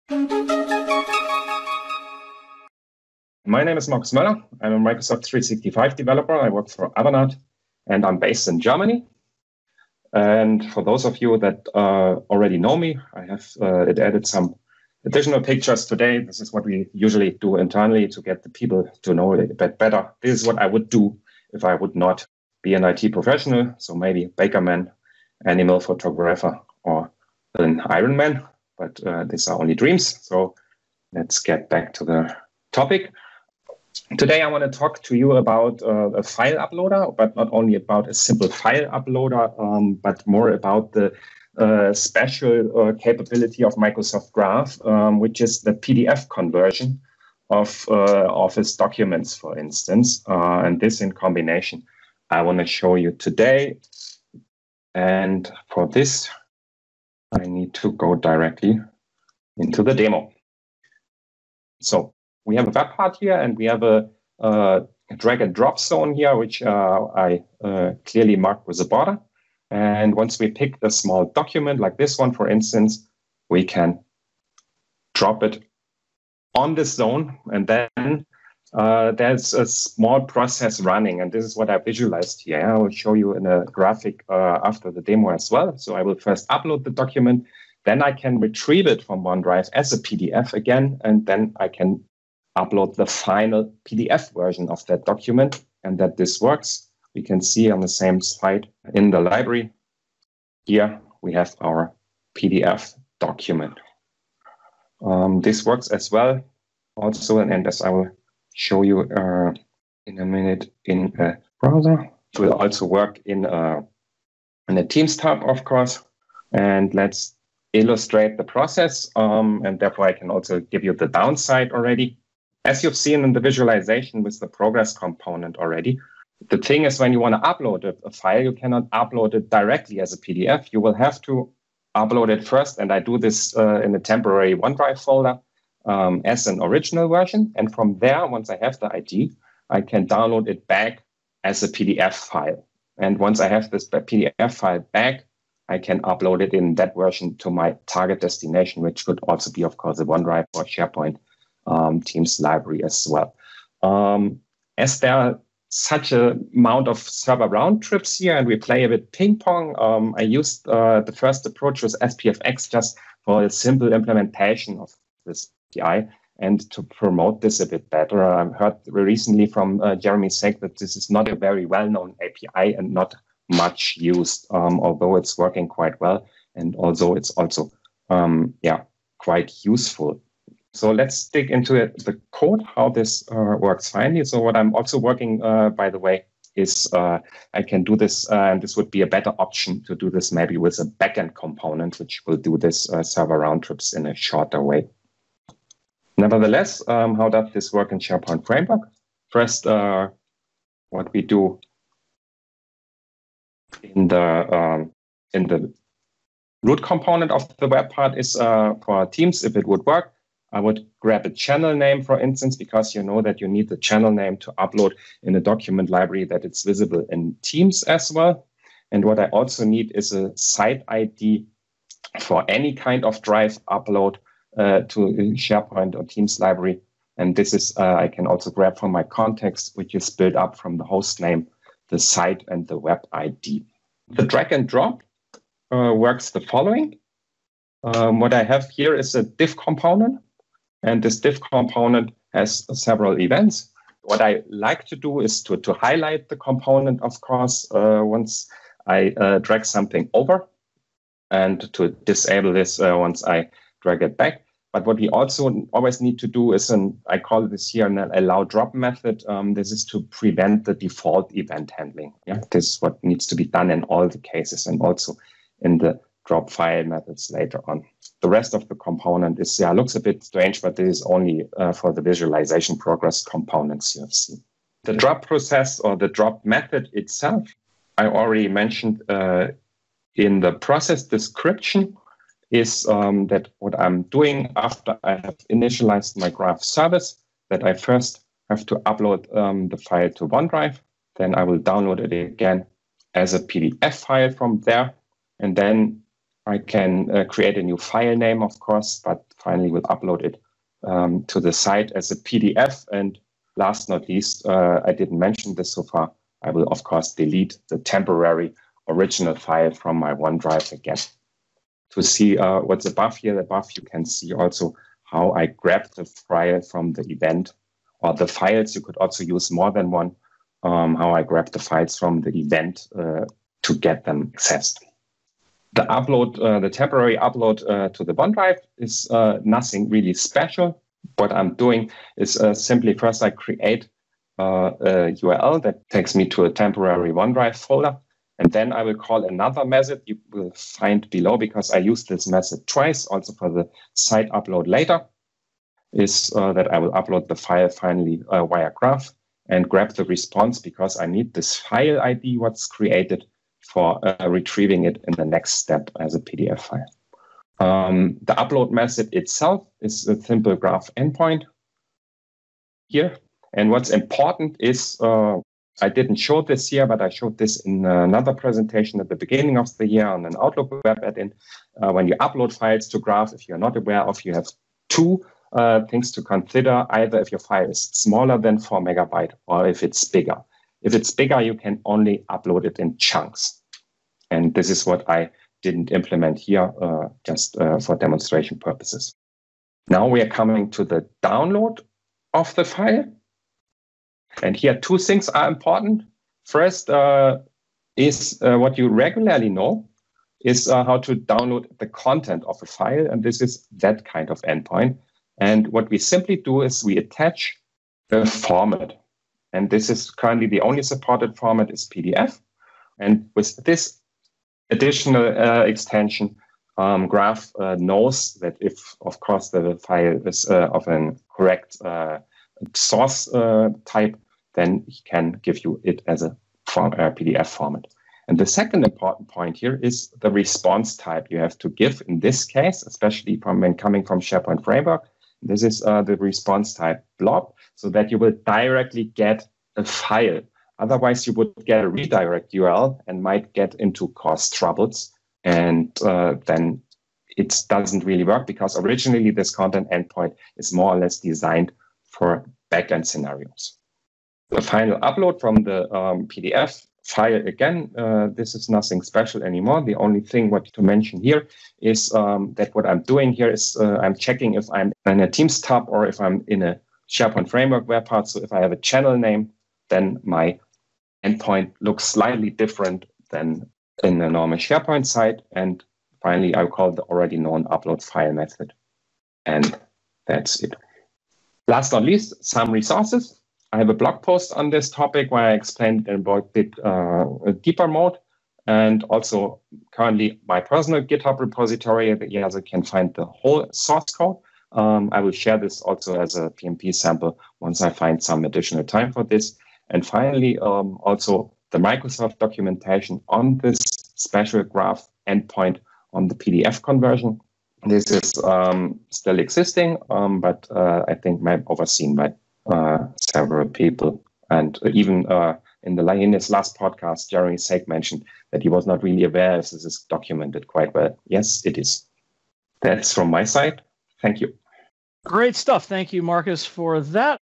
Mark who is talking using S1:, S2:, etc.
S1: My name is Markus Möller. I'm a Microsoft 365 developer. I work for Avanade, and I'm based in Germany. And for those of you that already know me, I have added some additional pictures today. This is what we usually do internally to get the people to know it a bit better. This is what I would do if I would not be an IT professional. So maybe bakerman, animal photographer, or an Ironman. But these are only dreams. So let's get back to the topic. Today, I want to talk to you about a file uploader, but not only about a simple file uploader, but more about the special capability of Microsoft Graph, which is the PDF conversion of Office documents, for instance, and this in combination I want to show you today. And for this, I need to go directly into the demo. So we have a web part here, and we have a drag and drop zone here, which I clearly marked with a border. And once we pick a small document like this one, for instance, we can drop it on this zone. And then there's a small process running. And this is what I visualized here. I will show you in a graphic after the demo as well. So I will first upload the document. Then I can retrieve it from OneDrive as a PDF again. And then I can upload the final PDF version of that document, and that this works. We can see on the same slide in the library. Here we have our PDF document. This works as well also, and as I will show you in a minute in a browser. It will also work in a Teams tab, of course. And let's illustrate the process, and therefore I can also give you the downside already. As you've seen in the visualization with the progress component already, the thing is when you want to upload a file, you cannot upload it directly as a PDF. You will have to upload it first, and I do this in a temporary OneDrive folder as an original version. And from there, once I have the ID, I can download it back as a PDF file. And once I have this PDF file back, I can upload it in that version to my target destination, which could also be, of course, a OneDrive or SharePoint Teams library as well. As there are such an amount of server round trips here, and we play a bit ping pong, I used the first approach with SPFX just for a simple implementation of this API and to promote this a bit better. I heard recently from Jeremy Sake that this is not a very well-known API and not much used, although it's working quite well, and although it's also quite useful. So let's dig into the code, how this works finally. So what I'm also working, by the way, is I can do this, and this would be a better option to do this maybe with a backend component, which will do this server round trips in a shorter way. Nevertheless, how does this work in SharePoint Framework? First, what we do in the root component of the web part is for Teams, if it would work, I would grab a channel name, for instance, because you know that you need the channel name to upload in a document library that it's visible in Teams as well. And what I also need is a site ID for any kind of drive upload to SharePoint or Teams library. And this is, I can also grab from my context, which is built up from the host name, the site, and the web ID. The drag and drop works the following. What I have here is a div component. And this div component has several events. What I like to do is to highlight the component, of course, once I drag something over, and to disable this once I drag it back. But what we also always need to do is, I call this here an allow drop method. This is to prevent the default event handling. Yeah, this is what needs to be done in all the cases, and also in the drop file methods later on. The rest of the component is, looks a bit strange, but this is only for the visualization progress components you have seen. The drop process or the drop method itself, I already mentioned in the process description, is that what I'm doing after I have initialized my graph service, that I first have to upload the file to OneDrive. Then I will download it again as a PDF file from there. And then I can create a new file name, of course, but finally will upload it to the site as a PDF. And last not least, I didn't mention this so far, I will, of course, delete the temporary original file from my OneDrive again. To see what's above here, you can see also how I grab the file from the event, or the files. You could also use more than one, how I grab the files from the event to get them accessed. The upload, the temporary upload to the OneDrive is nothing really special. What I'm doing is simply first I create a URL that takes me to a temporary OneDrive folder. And then I will call another method you will find below, because I use this method twice, also for the site upload later, is that I will upload the file finally via graph and grab the response, because I need this file ID, what's created, for retrieving it in the next step as a PDF file. The upload method itself is a simple graph endpoint here. And what's important is, I didn't show this here, but I showed this in another presentation at the beginning of the year on an Outlook web add-in. When you upload files to Graph, if you're not aware of, you have two things to consider. Either if your file is smaller than 4 megabytes, or if it's bigger. If it's bigger, you can only upload it in chunks. And this is what I didn't implement here, just for demonstration purposes. Now we are coming to the download of the file. And here, two things are important. First is what you regularly know is how to download the content of a file. And this is that kind of endpoint. And what we simply do is we attach a format. And this is currently the only supported format is PDF. And with this additional extension, Graph knows that if, of course, the file is of a correct source type, then he can give you it as a PDF format. And the second important point here is the response type you have to give in this case, especially when coming from SharePoint Framework. This is the response type blob, so that you will directly get a file. Otherwise, you would get a redirect URL and might get into cause troubles. And then it doesn't really work, because originally this content endpoint is more or less designed for backend scenarios. The final upload from the PDF file, again, this is nothing special anymore. The only thing what to mention here is that what I'm doing here is I'm checking if I'm in a Teams tab or if I'm in a SharePoint Framework web part. So if I have a channel name, then my endpoint looks slightly different than in a normal SharePoint site. And finally, I'll call the already known upload file method. And that's it. Last but not least, some resources. I have a blog post on this topic where I explained in a bit deeper mode, and also currently my personal GitHub repository. Here you can find the whole source code. I will share this also as a PMP sample once I find some additional time for this. And finally, also the Microsoft documentation on this special graph endpoint on the PDF conversion. This is still existing, but I think might be overseen by several people. And even in his last podcast, Jeremy Sake mentioned that he was not really aware if this is documented quite well. Yes, it is. That's from my side. Thank you.
S2: Great stuff. Thank you, Markus, for that.